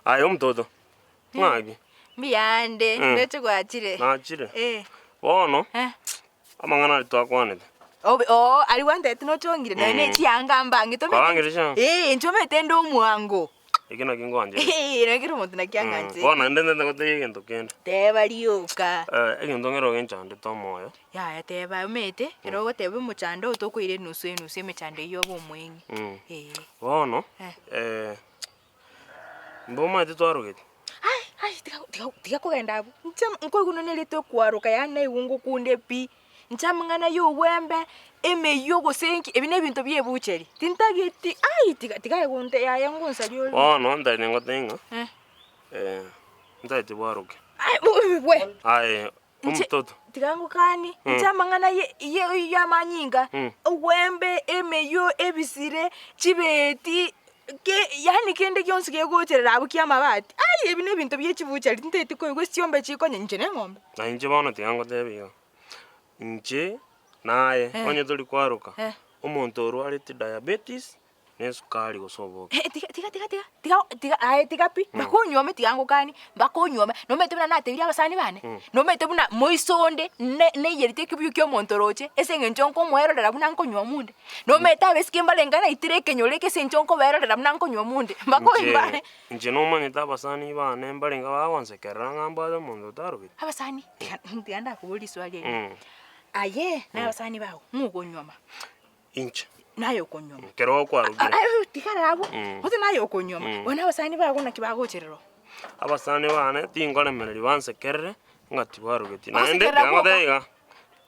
Ayo mtoto. Ngaki. Miyande, ndetse gwachire. Nachire. Bono. Amang'ana litwakwanete. Ali wante tino chongire nene chianga mbangi to. Kwangirisha. Nchome tendo mwango. Ikina kingwanje. Nakiro muntu nakianganje. Bono ndende ngote gento kende. Teba lioka. Egento ngero genchande tomoyo. Ya teba umete, kero tebe muchando utokuire nusu emechande yobo mwengi. Bono. Mboma titwarugete. Ai, tiga kugenda abu. Nko kunonele to kwaruka yana iwungu kunde pi. Nchamang'ana yo wembe eme yo gosenki ebine bintu byebucheri. Tintagiti ai tiga gunte ya yangunsa lyo. No ndane ngotenga. Ndate bwaruke. Ai we. Ai mtoto. Tigangu kani nchamang'ana ye ya manyinga. Wembe eme yo ebisire chibeti yani kende kyonse kegocherera abukia mabati. Ai ebine bintu byechibucheri ntete ko igwesiombe chikonye njene ngombe. Na inje bono tigango tebiga. Nje naye onye tuli kwaruka umuntu orwarite diabetes nesukari gosoboka tiga pi bakonyome tigango kani bakonyome no mete buna natebiria abasani bane no mete buna moisonde ne yerite kibyukyo omuntu roche esenge nchonko mwerorera buna nkonywa munde no mete abesikemba lengana itire kenyoleke senchonko berorera buna nkonywa munde bakoyimba nje no manyita abasani bane mbalenga bawansekerera ngamba omuntu taruki abasani tiganda kubuli swali aye na abasani bawo mukonyoma inche nayo konyoma kero kwarugira tikarabo hote nayo konyoma bona abasani bawo nakibagocherero abasani bane tingolemereri bansekerere ngati barugeti nande ngoteiga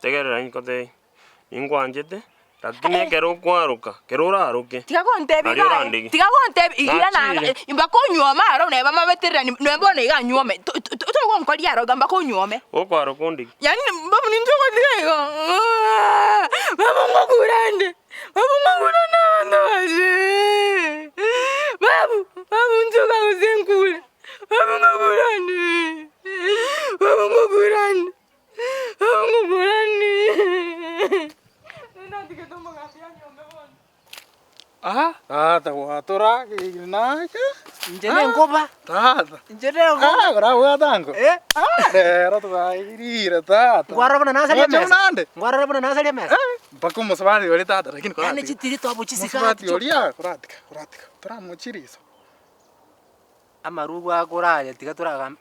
tegerera inkote ingwanjete lakini kero kwaruka kero raruke tigakontebi igira nanga imbakonyoma aro neba mabeterera nebona iganyome to nkori aro gamba konyome okwaruka ndi yani babu ninjoko tiga babu ngogurande andaje babu njoka uzenkule babu ngogurande Tata watora kinaka. Njene ngoba. Tata. Njene ngoba. Ora watango. Rero twairira tata. Ngwarabona nasalia mesa. Ngwarabona nasalia mesa. Bakumo sabani ori tata lakini kwa. Ane chitiri to abuchisika. Sabati oria kuratika. Tora muchirizo. Amarugo akoraje tiga turaga.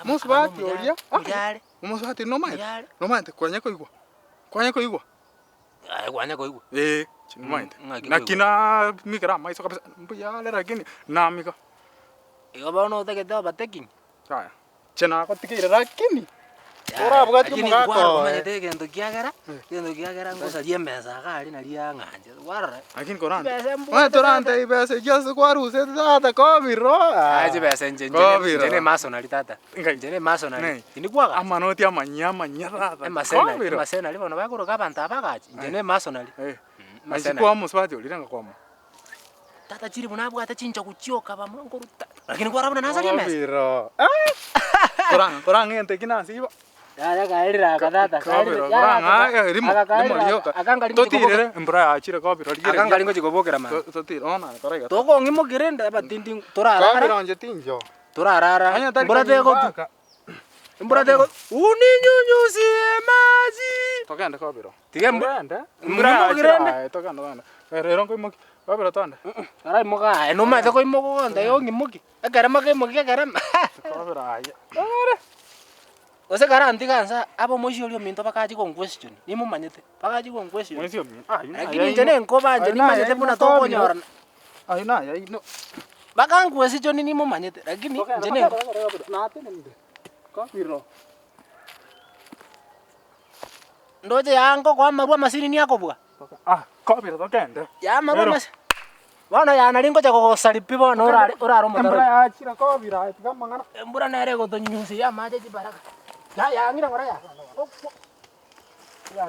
Musabati oria. Mujare. Musabati no mai. No mai kwanya koigwa. Kwanya koigwa. Kwanya koigwa. Chinimainde. Nakina mikra maiso kabisa. Mbuyale lakini na mika. Iyo baona utegete abateking. Haya. Chena kotikira lakini. Ora bugati mugako. Kumanyete gendo kiagera ngosalie mesa kali na lia nganje. Warra. Lakini korante. Wa torante ibese just kwaruse tata Kobiro. Aje bese njene masonali tata. Njene masonali. Tinikwaga. Amanoti amanyama nyarata. Masena libona bakuroka abantu abagaje. Njene masonali. Masiko amuswati oliranga kwamo. Tata chiri bunabwa atachinja kuchioka bamongoruta. Lakini kwarabona nasalia mesa. Kobiro. Koranga ente kinasiba. Ya kairira katata. Kobiro. Koranga rimo lioka. Totirere mbra achire Kobiro. Akanga lingo chikobokera man. Totira ona korega. Toko ngimo kirenda abatindi torara. Kobiro nje tinjo. Torara. Mbura teko. Uninyunyusie maji. Tokanda Kobiro. Tigembranda. Mbra kirenda. Tokanda. Rero ngimo Kobiro tonda. Ara imoga. No mate ko imogo onda yo ngimoki. Akarama ke imoki akarama. Kobiro aya. Ose garanti kansa abo moshi olio minto bakaji kon question. Nimo manyete. Bakaji kon question. Moshi olio. Lakini njene nkoba nje ni manyete buna toko nyora. Ayina ya no. Bakangu question nimo manyete. Lakini njene na atene nde. Kobiro. Ndoje yango kwa marua masini ni yako bwa. Kobiro tokende. Ya marua masini. Wana ya nalingo cha kokosalipi bona uraro mutaro. Mbura achira Kobiro atikamangana. Mbura nere go tonyusi ya maje jibaraka. Ya ngira ngora ya. Ya.